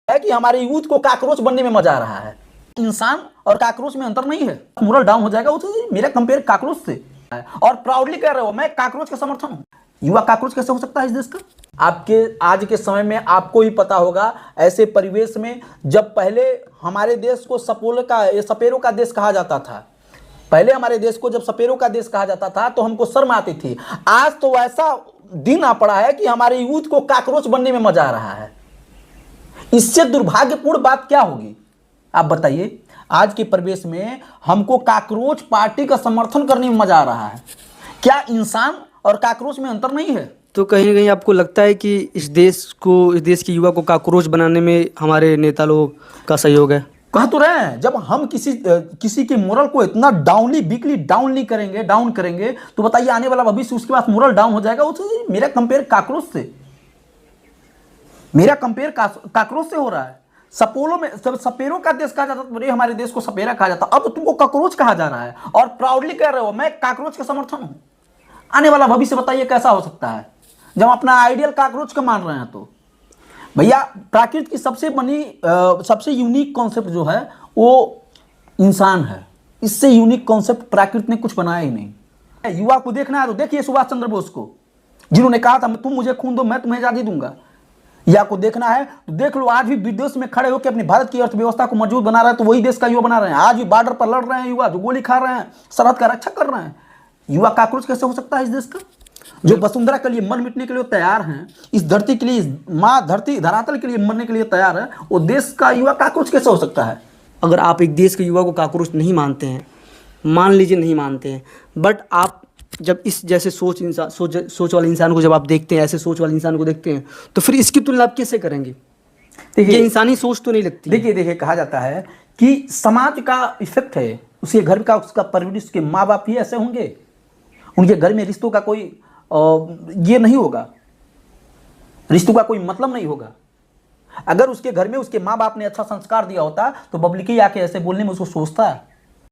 है कि हमारे यूथ को काकरोच बनने में मजा आ रहा है। इंसान और काकरोच में अंतर नहीं है। मोरल डाउन हो जाएगा वो मेरा कंपेयर काकरोच से और प्राउडली कह रहे हो मैं काकरोच का समर्थन हूं। युवा काकरोच कैसे हो सकता है इस देश का? आपके आज के समय में आपको ही पता होगा ऐसे परिवेश में जब पहले हमारे देश को सपेरों का देश कहा जाता था। पहले हमारे देश को जब सपेरों का देश कहा जाता था तो हमको शर्म आती थी। आज तो ऐसा दिन आ पड़ा है कि हमारे यूथ को काकरोच बनने में मजा आ रहा है। इससे दुर्भाग्यपूर्ण बात क्या होगी आप बताइए? आज के परिवेश में हमको काकरोच पार्टी का समर्थन करने में मजा आ रहा है। क्या इंसान और काकरोच में अंतर नहीं है? तो कहीं ना कहीं आपको लगता है कि इस देश के युवा को काकरोच बनाने में हमारे नेता लोग का सहयोग है? कह तो रहे हैं जब हम किसी के मोरल को इतना डाउन करेंगे तो बताइए आने वाला भविष्य उसके पास मोरल डाउन हो जाएगा। मेरा कंपेयर काकरोच से हो रहा है। सपेरों का देश कहा जाता था, हमारे देश को सपेरा कहा जाता, अब तुमको काकरोच कहा जा रहा है और प्राउडली कह रहे हो मैं काकरोच का समर्थन हूं। आने वाला भविष्य बताइए कैसा हो सकता है जब अपना आइडियल काकरोच का मान रहे हैं? तो भैया प्रकृति की सबसे यूनिक कॉन्सेप्ट जो है वो इंसान है। इससे यूनिक कॉन्सेप्ट प्रकृति ने कुछ बनाया ही नहीं। युवा को देखना है तो देखिए सुभाष चंद्र बोस को, जिन्होंने कहा था तुम मुझे खून दो मैं तुम्हें आजादी दूंगा। या को देखना है तो देख लो, आज भी विदेश में खड़े होकर अपनी भारत की अर्थव्यवस्था को मजबूत बना रहे हैं तो वही देश का युवा बना रहे हैं। आज भी बॉर्डर पर लड़ रहे हैं युवा, जो गोली खा रहे हैं, सरहद का रक्षा कर रहे हैं। युवा काकरोच कैसे हो सकता है इस देश का? जो वसुंधरा के लिए मर मिटने के लिए तैयार हैं, इस धरती के लिए, माँ धरती धरातल के लिए मरने के लिए तैयार है, वो देश का युवा काकरोच कैसे हो सकता है? अगर आप एक देश के युवा को काकरोच नहीं मानते हैं, मान लीजिए नहीं मानते हैं, बट आप जब इस जैसे सोच वाले इंसान को जब आप देखते हैं, ऐसे सोच वाले इंसान को देखते हैं, तो फिर इसकी तुलना आप कैसे करेंगे? ये इंसानी सोच तो नहीं लगती। देखिए कहा जाता है कि समाज का इफेक्ट है, उसके घर का, उसका परवरिश, उसके माँ बाप ही ऐसे होंगे। उनके घर में रिश्तों का कोई ये नहीं होगा, रिश्तों का कोई मतलब नहीं होगा। अगर उसके घर में उसके माँ बाप ने अच्छा संस्कार दिया होता तो पब्लिक ही आके ऐसे बोलने में उसको सोचता है।